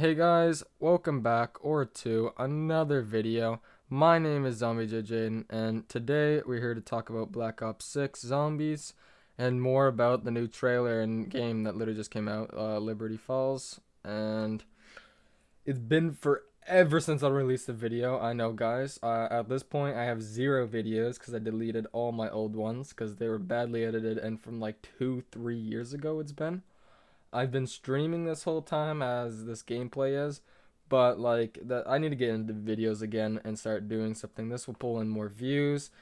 Hey guys, welcome back to another video. My name is Zombie JJ, and today we're here to talk about Black Ops 6 Zombies and more about the new trailer and game that literally just came out, Liberty Falls. And it's been forever since I released a video. I know, guys. At this point, I have 0 videos because I deleted all my old ones because they were badly edited, and from like 2-3 years ago it's been. I've been streaming this whole time as this gameplay is, but like that I need to get into videos again and start doing something. This will pull in more views,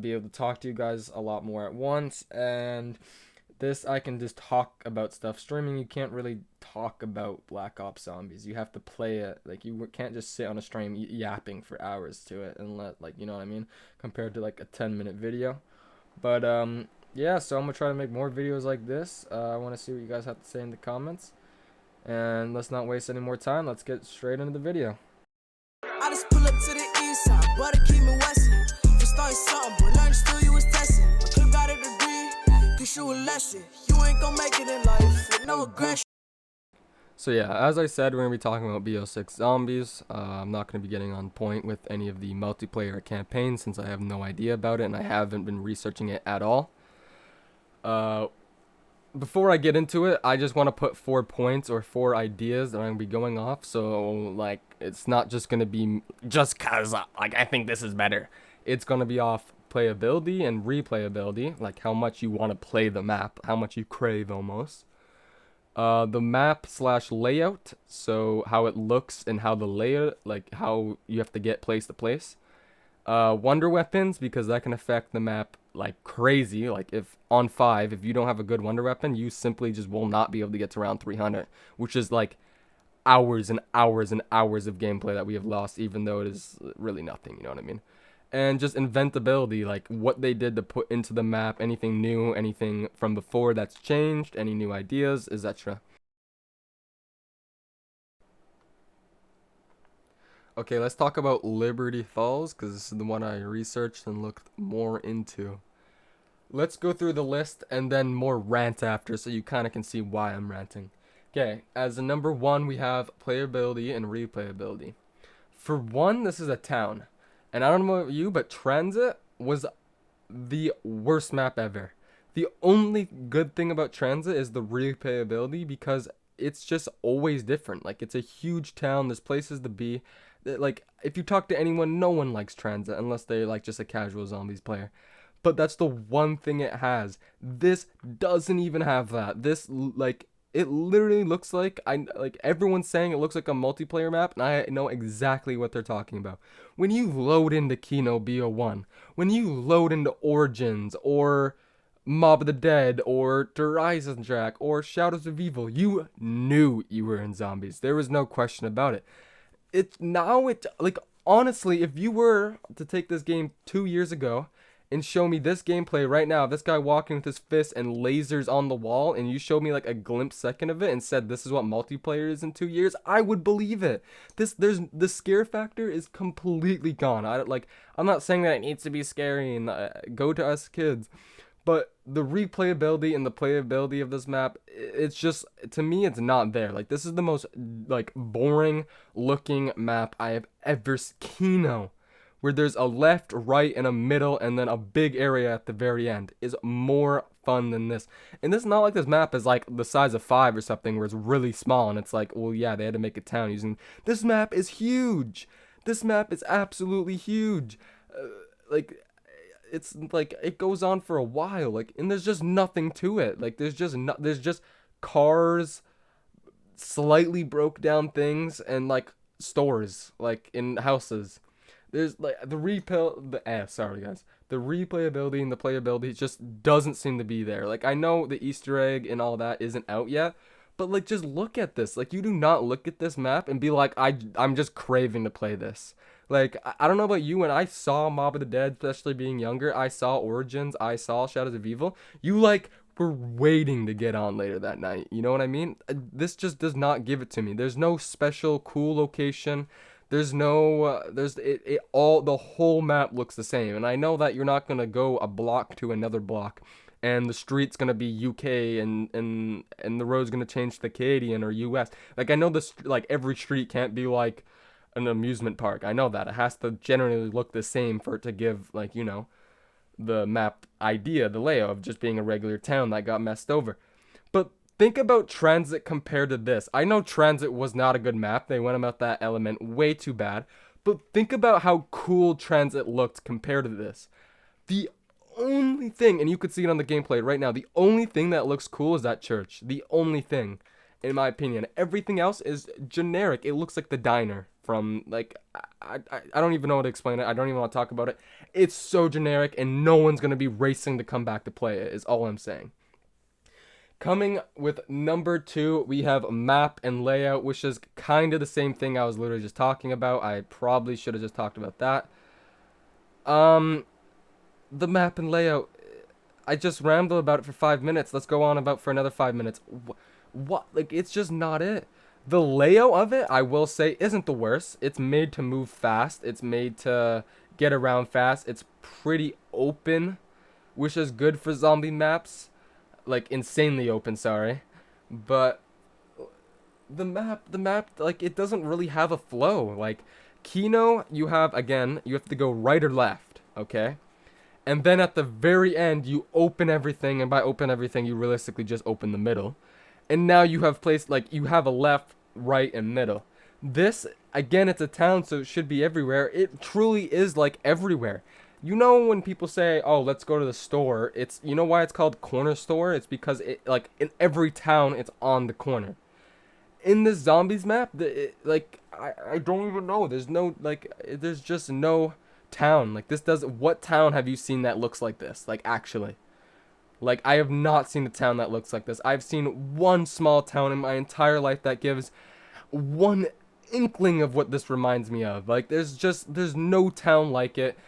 be able to talk to you guys a lot more at once, and this I can just talk about stuff. Streaming, you can't really talk about Black Ops Zombies. You have to play it. Like you can't just sit on a stream yapping for hours to it and let, like, you know what I mean, compared to like a 10-minute video. But yeah, so I'm gonna try to make more videos like this. I want to see what you guys have to say in the comments, and let's not waste any more time. Let's get straight into the video. I just pull up to the east side, but keep me westin'. For starting something, but learn still you was testing. My clip got a degree, teach you a lesson. You ain't gon' make it in life with no aggression. So yeah, as I said, we're gonna be talking about BO6 Zombies. I'm not gonna be getting on point with any of the multiplayer campaigns since I have no idea about it and I haven't been researching it at all. Before I get into it, I just want to put 4 points or 4 ideas that I'm gonna be going off. So like, it's not just gonna be just cause like I think this is better. It's gonna be off playability and replayability, like how much you want to play the map, how much you crave almost. The map / layout, so how it looks and how the layout, like how you have to get place to place. Wonderweapons, because that can affect the map like crazy. Like if on 5, if you don't have a good Wonderweapon, you simply just will not be able to get to round 300, which is like hours and hours and hours of gameplay that we have lost, even though it is really nothing, you know what I mean? And just inventability, like what they did to put into the map, anything new, anything from before that's changed, any new ideas, etc. Okay, let's talk about Liberty Falls, because this is the one I researched and looked more into. Let's go through the list and then more rant after, so you kind of can see why I'm ranting. Okay, as a number 1, we have playability and replayability. For one, this is a town. And I don't know about you, but Transit was the worst map ever. The only good thing about Transit is the replayability, because it's just always different. Like, it's a huge town, there's places to be. Like, if you talk to anyone, no one likes Transit unless they're like just a casual zombies player. But that's the one thing it has. This doesn't even have that. This, like, it literally looks like everyone's saying it looks like a multiplayer map, and I know exactly what they're talking about. When you load into Kino BO1, when you load into Origins or Mob of the Dead or Horizon Track or Shadows of Evil, you knew you were in zombies. There was no question about it. Like, honestly, if you were to take this game 2 years ago and show me this gameplay right now, this guy walking with his fist and lasers on the wall, and you showed me like a glimpse second of it and said this is what multiplayer is in 2 years, I would believe it. The scare factor is completely gone. I'm not saying that it needs to be scary and go to us kids, but the replayability and the playability of this map, it's just, to me, it's not there. Like, this is the most like boring looking map I have ever seen. Kino, where there's a left, right, and a middle, and then a big area at the very end, is more fun than this. And this is not like this map is like the size of 5 or something, where it's really small, and it's like, well, yeah, they had to make a town using... This map is huge! This map is absolutely huge! Like, it's like, it goes on for a while, like, and there's just nothing to it. Like, there's just cars, slightly broke down things, and like stores, like in houses. There's like the replayability and the playability just doesn't seem to be there. Like, I know the Easter egg and all that isn't out yet, but like, just look at this. Like, you do not look at this map and be like, I'm just craving to play this. Like, I don't know about you, when I saw Mob of the Dead, especially being younger, I saw Origins, I saw Shadows of Evil, you like were waiting to get on later that night. You know what I mean? This just does not give it to me. There's no special cool location. There's no, the whole map looks the same. And I know that you're not going to go a block to another block and the street's gonna be UK, and the road's gonna change to Canadian or US. Like I know this, like every street can't be like an amusement park. I know that it has to generally look the same for it to give, like, you know, the map idea, the layout of just being a regular town that got messed over. But think about Transit compared to this. I know Transit was not a good map. They went about that element way too bad. But think about how cool Transit looked compared to this. The only thing, and you could see it on the gameplay right now, the only thing that looks cool is that church. The only thing, in my opinion. Everything else is generic. It looks like the diner from, like, I don't even know how to explain it. I don't even want to talk about it. It's so generic, and no one's going to be racing to come back to play it, is all I'm saying. Coming with number 2, we have map and layout, which is kind of the same thing I was literally just talking about. I probably should have just talked about that. The map and layout, I just rambled about it for 5 minutes. Let's go on about for another 5 minutes. What? Like, it's just not it. The layout of it, I will say, isn't the worst. It's made to move fast. It's made to get around fast. It's pretty open, which is good for zombie maps. Like, insanely open, sorry. But the map, like, it doesn't really have a flow. Like, Kino, you have to go right or left, okay? And then at the very end, you open everything, and by open everything, you realistically just open the middle. And now you have you have a left, right, and middle. This, again, it's a town, so it should be everywhere. It truly is, like, everywhere. You know when people say, oh, let's go to the store, you know why it's called corner store? It's because, like, in every town, it's on the corner. In the zombies map, I don't even know. There's just no town. Like, what town have you seen that looks like this? Like, actually. Like, I have not seen a town that looks like this. I've seen one small town in my entire life that gives one inkling of what this reminds me of. Like, there's no town like it.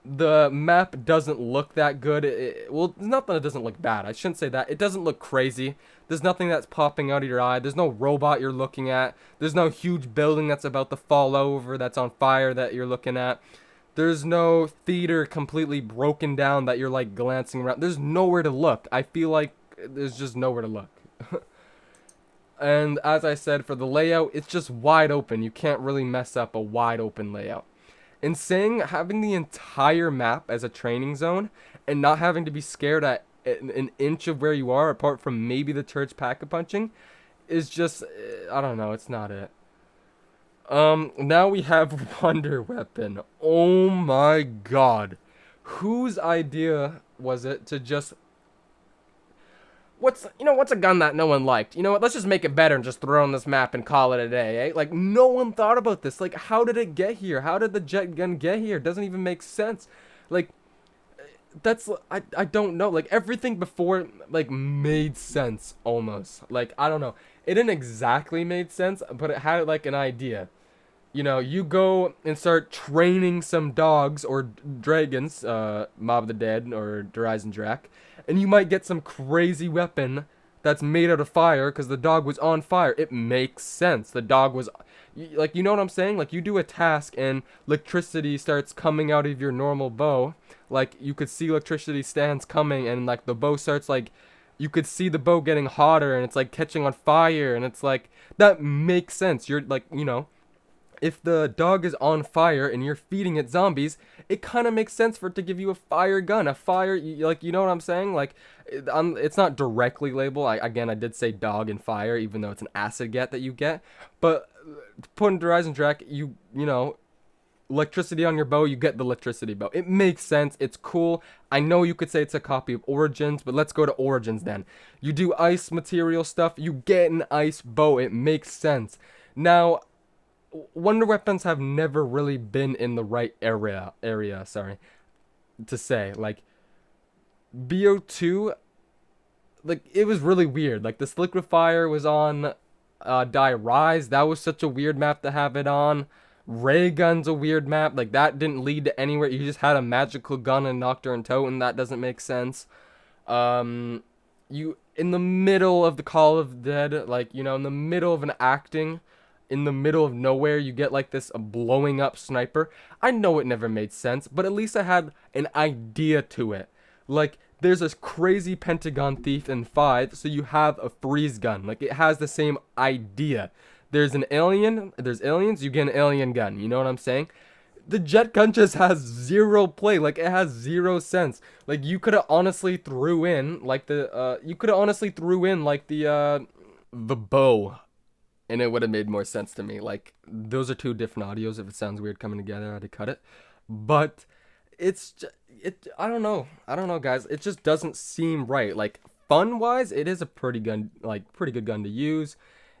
The map doesn't look that good. Well, it's not that it doesn't look bad. I shouldn't say that. It doesn't look crazy. There's nothing that's popping out of your eye. There's no robot you're looking at. There's no huge building that's about to fall over, that's on fire, that you're looking at. There's no theater completely broken down that you're, like, glancing around. There's nowhere to look. I feel like there's just nowhere to look. And as I said, for the layout, it's just wide open. You can't really mess up a wide open layout. In saying having the entire map as a training zone and not having to be scared at an inch of where you are, apart from maybe the church pack-a-punching, is just, I don't know, it's not it. Now we have Wonderweapon. Oh my god. Whose idea was it to just... What's a gun that no one liked? You know what, let's just make it better and just throw on this map and call it a day, eh? Like, no one thought about this. Like, how did it get here? How did the jet gun get here? It doesn't even make sense. Like, I don't know. Like, everything before, like, made sense, almost. Like, I don't know. It didn't exactly make sense, but it had, like, an idea. You know, you go and start training some dogs or dragons, Mob of the Dead or Horizon Drac, and you might get some crazy weapon that's made out of fire because the dog was on fire. It makes sense. The dog was, like, you know what I'm saying? Like, you do a task and electricity starts coming out of your normal bow. Like, you could see electricity stands coming and, like, the bow starts, like, you could see the bow getting hotter and it's, like, catching on fire, and it's, like, that makes sense. You're, like, you know, if the dog is on fire and you're feeding it zombies, it kind of makes sense for it to give you a fire gun, like, you know what I'm saying? Like, it's not directly labeled. I did say dog and fire, even though it's an acid get that you get. But put in Horizon Drac, you know, electricity on your bow, you get the electricity bow. It makes sense. It's cool. I know you could say it's a copy of Origins, but let's go to Origins then. You do ice material stuff, you get an ice bow. It makes sense. Now, Wonderweapons have never really been in the right area, to say. Like, BO2, like, it was really weird. Like, this Liquefier was on Die Rise. That was such a weird map to have it on. Ray Gun's a weird map. Like, that didn't lead to anywhere. You just had a magical gun and knocked her in tow, and that doesn't make sense. You, in the middle of the Call of Dead, like, you know, in the middle of an acting... in the middle of nowhere, you get, like, this blowing up sniper. I know it never made sense, but at least I had an idea to it. Like, there's this crazy Pentagon thief in 5, so you have a freeze gun. Like, it has the same idea. There's an alien, there's aliens, you get an alien gun. You know what I'm saying? The jet gun just has zero play. Like, it has zero sense. Like, you could have honestly threw in, like, the bow, and it would have made more sense to me. Like, those are two different audios. If it sounds weird coming together, I had to cut it. But I don't know. I don't know, guys. It just doesn't seem right. Like, fun wise, it is a pretty good gun to use.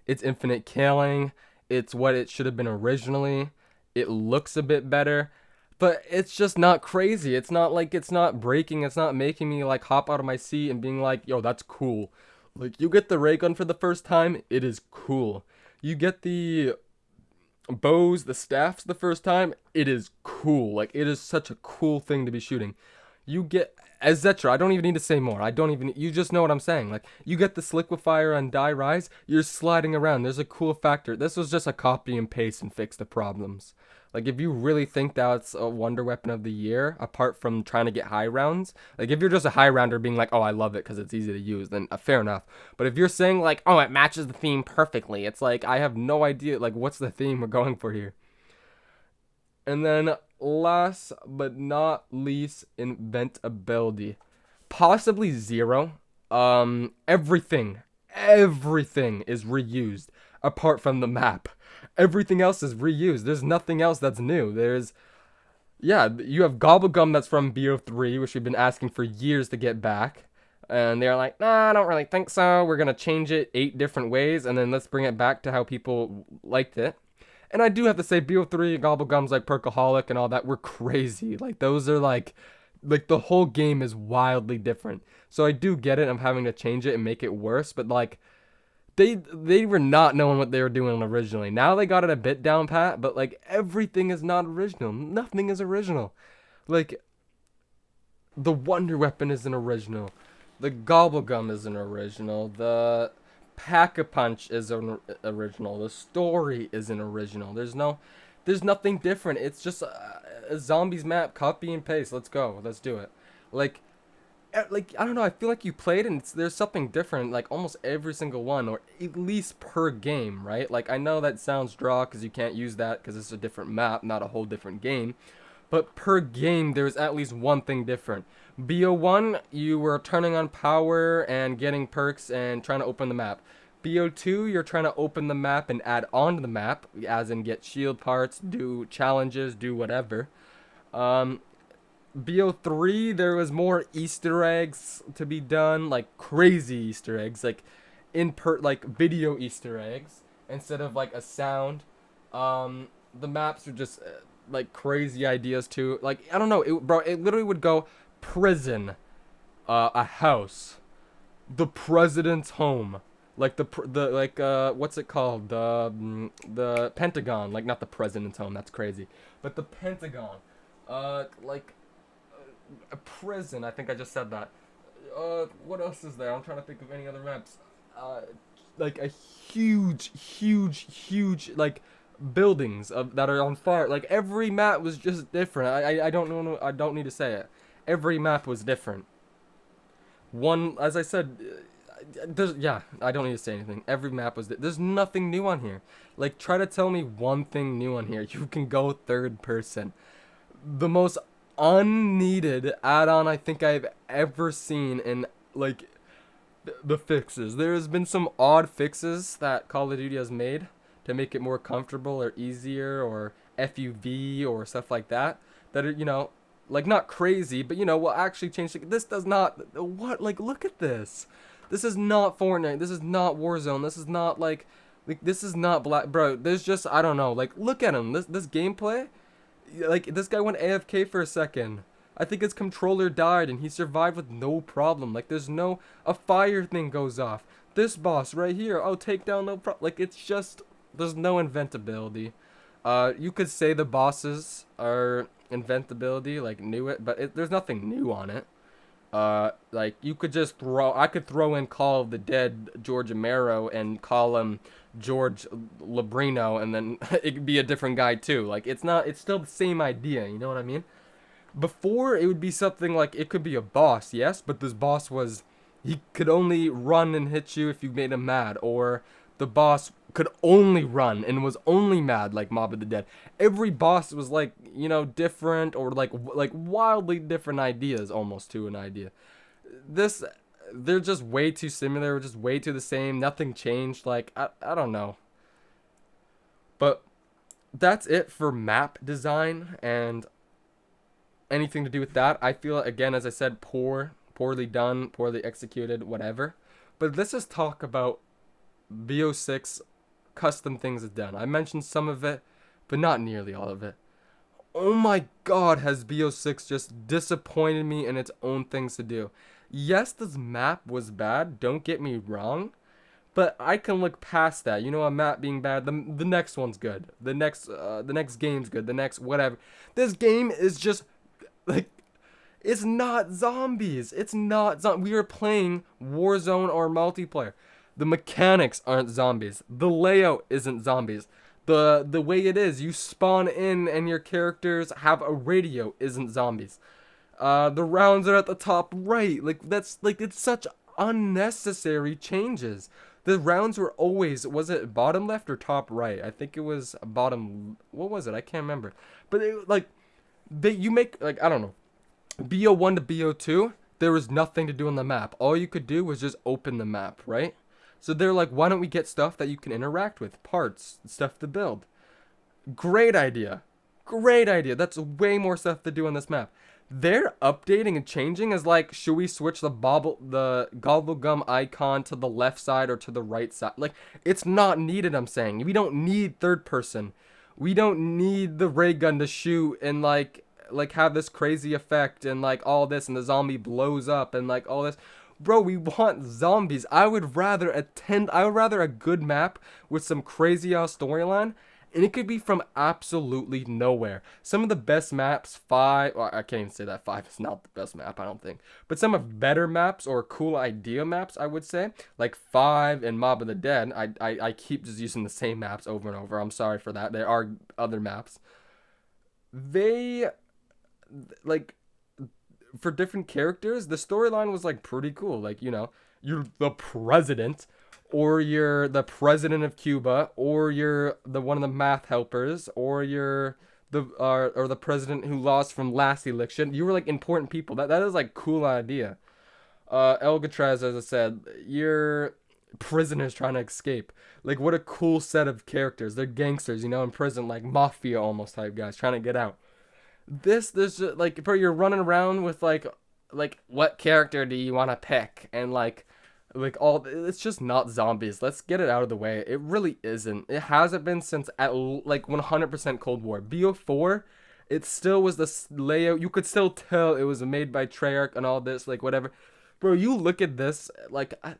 It's infinite killing. It's what it should have been originally. It looks a bit better, but it's just not crazy. It's not breaking. It's not making me like hop out of my seat and being like, yo, that's cool. Like, you get the ray gun for the first time, it is cool. You get the bows, the staffs the first time, it is cool. Like, it is such a cool thing to be shooting. You get etc. I don't even need to say more. You just know what I'm saying. Like, you get this liquefier on Die Rise, you're sliding around. There's a cool factor. This was just a copy and paste and fix the problems. Like, if you really think that's a Wonderweapon of the year, apart from trying to get high rounds, like, if you're just a high rounder being like, oh, I love it because it's easy to use, then fair enough. But if you're saying, like, oh, it matches the theme perfectly, it's like, I have no idea, like, what's the theme we're going for here? And then, last but not least, inventability. Possibly zero. Everything is reused apart from the map. Everything else is reused. There's nothing else that's new. You have Gobblegum that's from BO3, which we've been asking for years to get back. And they're like, nah, I don't really think so. We're going to change it 8 different ways, and then let's bring it back to how people liked it. And I do have to say, BO3, Gobblegums like Perkaholic and all that were crazy. Like, those are like the whole game is wildly different. So I do get it. I'm having to change it and make it worse, but like, they were not knowing what they were doing originally. Now they got it a bit down pat, but like, everything is not original. Nothing is original. Like, the Wonderweapon isn't original. The Gobblegum isn't original. The Pack-a-Punch is original. The story isn't original. There's nothing different. It's just a zombies map, copy and paste. Let's go. Let's do it. Like, I don't know. I feel like you played and there's something different. Like, almost every single one, or at least per game, right? Like, I know that sounds draw because you can't use that because it's a different map, not a whole different game. But per game, there's at least one thing different. BO1, you were turning on power and getting perks and trying to open the map. BO2, you're trying to open the map and add on to the map, as in get shield parts, do challenges, do whatever. BO3, there was more Easter eggs to be done, like crazy Easter eggs, like like video Easter eggs instead of like a sound. The maps are just like crazy ideas too. Like, I don't know, it literally would go prison, a house, the president's home, like what's it called, the Pentagon, like not the president's home, that's crazy, but the Pentagon, like a prison. I think I just said that. What else is there? I'm trying to think of any other maps. Like a huge like buildings that are on fire. Like, every map was just different. I don't know. I don't need to say it. Every map was different. As I said, I don't need to say anything. Every map was. There's nothing new on here. Like, try to tell me one thing new on here. You can go third person. The most unneeded add-on I think I've ever seen in like the fixes. There has been some odd fixes that Call of Duty has made to make it more comfortable or easier, or FUV or stuff like that are, like, not crazy, but will actually change. This does not. What? Like, look at this. This is not Fortnite. This is not Warzone. This is not like this is not Black, bro. There's just, I don't know. Like, look at him. This gameplay. Like, this guy went AFK for a second. I think his controller died and he survived with no problem. Like, a fire thing goes off. This boss right here, oh, take down, no problem. Like, it's just, there's no inventability. You could say the bosses are inventability, like, but there's nothing new on it. Like, I could throw in Call of the Dead George Romero and call him George Labrino, and then it could be a different guy too. Like, it's still the same idea, you know what I mean? Before, it would be something like, it could be a boss, yes, but this boss was, he could only run and hit you if you made him mad, or the boss could only run and was only mad, like Mob of the Dead. Every boss was like, different, or like wildly different ideas almost to an idea. This, they're just way too similar, just way too the same. Nothing changed. Like, I don't know. But that's it for map design and anything to do with that. I feel, again, as I said, poorly done, poorly executed, whatever. But let's just talk about BO6 custom things it's done. I mentioned some of it, but not nearly all of it. Oh my god, has BO6 just disappointed me in its own things to do. Yes, this map was bad, don't get me wrong, but I can look past that. A map being bad, the next one's good. The next game's good. The next whatever. This game is just like, it's not zombies. It's not we are playing Warzone or multiplayer. The mechanics aren't zombies. The layout isn't zombies. The way it is, you spawn in and your characters have a radio, isn't zombies. The rounds are at the top right. Like, that's like, it's such unnecessary changes. The rounds were always, was it bottom left or top right? I think it was bottom, what was it? I can't remember. But you make, like, I don't know, BO1 to BO2, there was nothing to do on the map. All you could do was just open the map, right? So they're like, why don't we get stuff that you can interact with? Parts, stuff to build. Great idea. Great idea. That's way more stuff to do on this map. They're updating and changing as like, should we switch the gobble gum icon to the left side or to the right side? Like, it's not needed, I'm saying. We don't need third person. We don't need the ray gun to shoot and like have this crazy effect and like all this, and the zombie blows up and like all this. Bro, we want zombies. I would rather a good map with some crazy ass storyline, and it could be from absolutely nowhere. Some of the best maps, well, I can't even say that 5 is not the best map, I don't think. But some of better maps or cool idea maps, I would say, like 5 and Mob of the Dead. I keep just using the same maps over and over. I'm sorry for that. There are other maps. They, like, for different characters, the storyline was like pretty cool. Like, you're the president, or you're the president of Cuba, or you're the one of the math helpers, or you're the president who lost from last election. You were like important people. That is like cool idea. Alcatraz, as I said, you're prisoners trying to escape. Like, what a cool set of characters. They're gangsters, in prison, like mafia almost type guys trying to get out. There's just, like, bro, you're running around with like what character do you want to pick, and like all, it's just not zombies. Let's get it out of the way. It really isn't. It hasn't been since at like 100% Cold War. BO4, it still was the layout. You could still tell it was made by Treyarch and all this, like, whatever. Bro, you look at this, like, I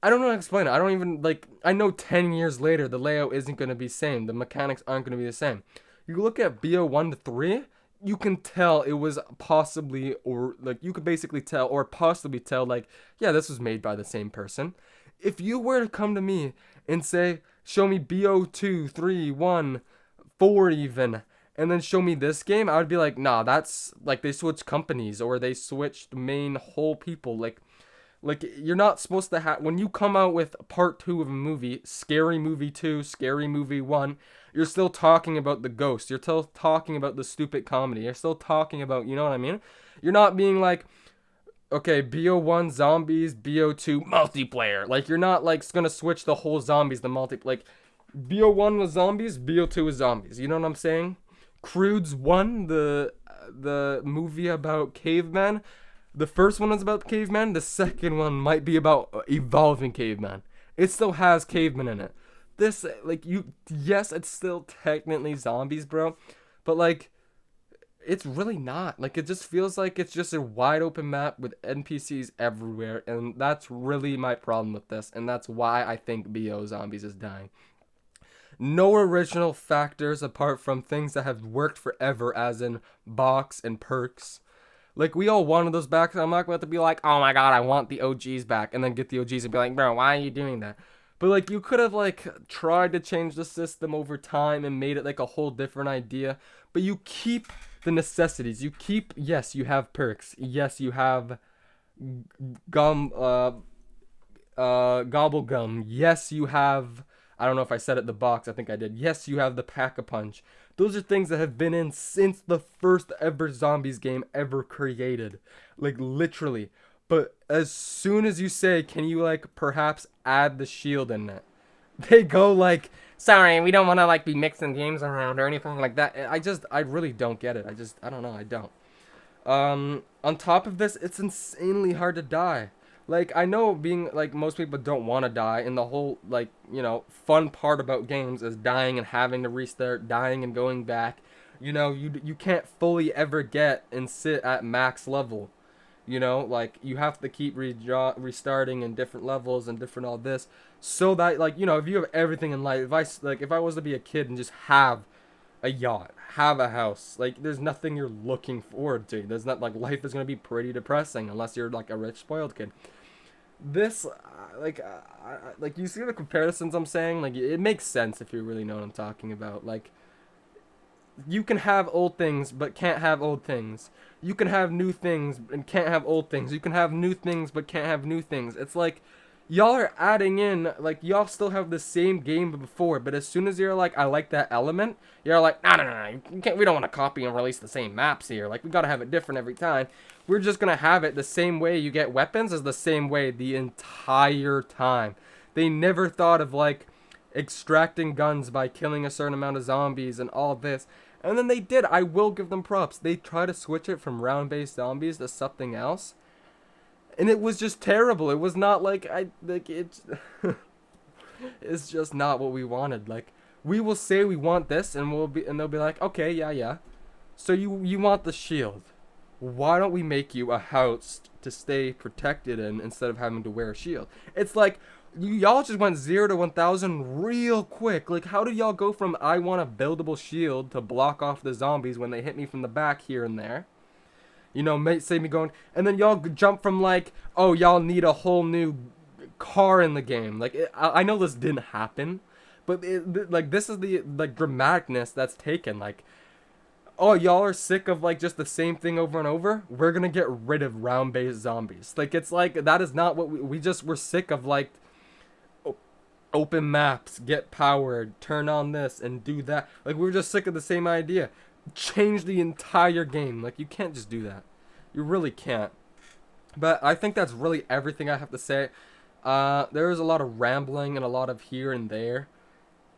don't know how to explain it. I don't even, like, I know 10 years later the layout isn't going to be the same. The mechanics aren't going to be the same. You look at BO1 to 3, you can tell it was possibly, or like, you could basically tell or possibly tell, like, yeah, this was made by the same person. If you were to come to me and say, show me BO2, 3, 1, 4 even, and then show me this game, I would be like, nah, that's like, they switched companies, or they switched main whole people. Like, you're not supposed to have, when you come out with part 2 of a movie, Scary Movie 2, Scary Movie 1, you're still talking about the ghost. You're still talking about the stupid comedy. You're still talking about, you know what I mean? You're not being like, okay, BO1 zombies, BO2 multiplayer. Like, you're not like gonna switch the whole zombies to like, BO1 was zombies, BO2 was zombies. You know what I'm saying? Crudes 1, the movie about cavemen. The first one was about cavemen. The second one might be about evolving cavemen. It still has cavemen in it. This, like, yes, it's still technically zombies, bro, but like, it's really not. Like, it just feels like it's just a wide open map with NPCs everywhere, and that's really my problem with this, and that's why I think BO Zombies is dying. No original factors apart from things that have worked forever, as in box and perks. Like, we all wanted those back, and I'm not about to be like, oh my god, I want the OGs back, and then get the OGs and be like, bro, why are you doing that? But like you could have like tried to change the system over time and made it like a whole different idea. But you keep the necessities. You keep, yes, you have perks. Yes, you have gum gobble gum. Yes, you have, I don't know if I said it in the box, I think I did. Yes, you have the pack-a-punch. Those are things that have been in since the first ever zombies game ever created. Like literally. But as soon as you say, can you like perhaps add the shield in it? They go like, sorry, we don't want to like be mixing games around or anything like that. I really don't get it. I don't know, I don't. On top of this, it's insanely hard to die. Like, I know being, like, most people don't want to die, and the whole, like, you know, fun part about games is dying and having to restart, dying and going back. You know, you can't fully ever get and sit at max level. You know, like, you have to keep restarting in different levels and different all this. So that, like, you know, if you have everything in life, if I was to be a kid and just have a yacht, have a house, like there's nothing you're looking forward to. There's not like life is gonna be pretty depressing unless you're like a rich spoiled kid. This like you see the comparisons I'm saying, like it makes sense if you really know what I'm talking about. Like you can have old things but can't have old things. You can have new things and can't have old things. You can have new things but can't have new things. It's like y'all are adding in, like, y'all still have the same game before, but as soon as you're like, I like that element, you're like, no, we don't want to copy and release the same maps here. Like, we gotta have it different every time. We're just gonna have it the same way you get weapons is the same way the entire time. They never thought of, like, extracting guns by killing a certain amount of zombies and all of this. And then they did. I will give them props. They try to switch it from round-based zombies to something else. And it was just terrible. It was not like it's it's just not what we wanted. Like we will say we want this and they'll be like, "Okay, yeah. So you want the shield. Why don't we make you a house to stay protected in instead of having to wear a shield?" It's like y'all just went 0 to 1000 real quick. Like how do y'all go from I want a buildable shield to block off the zombies when they hit me from the back here and there? You know, may save me going, and then y'all jump from like, oh, y'all need a whole new car in the game. Like, I know this didn't happen, but like this is the like dramaticness that's taken. Like, oh, y'all are sick of like just the same thing over and over. We're gonna get rid of round-based zombies. Like, it's like that is not what we're sick of like open maps, get powered, turn on this and do that. Like we're just sick of the same idea. Change the entire game. Like you can't just do that. You really can't. But I think that's really everything I have to say. There is a lot of rambling and a lot of here and there,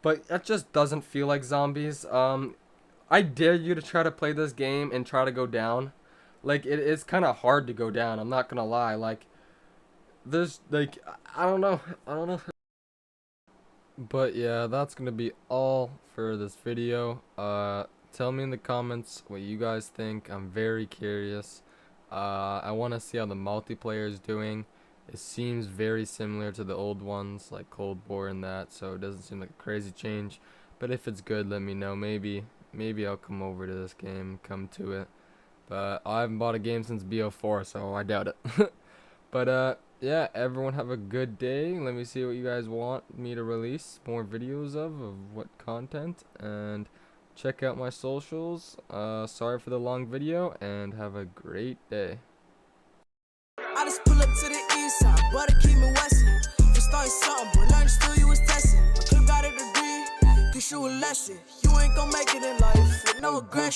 but that just doesn't feel like zombies. I dare you to try to play this game and try to go down. Like it is kind of hard to go down. I'm not gonna lie. Like there's like I don't know. But yeah, that's gonna be all for this video. Tell me in the comments what you guys think. I'm very curious. I want to see how the multiplayer is doing. It seems very similar to the old ones, like Cold War and that, so it doesn't seem like a crazy change. But if it's good, let me know. Maybe I'll come over to this game, come to it. But I haven't bought a game since BO4, so I doubt it. But yeah, everyone have a good day. Let me see what you guys want me to release more videos of what content, and check out my socials. Sorry for the long video, and have a great day. I just pull up to the east side, but I keep me westin'. For starting something, but learning still you was testing. My clip got a degree, teach you a lesson. You ain't gon' make it in life with no aggression.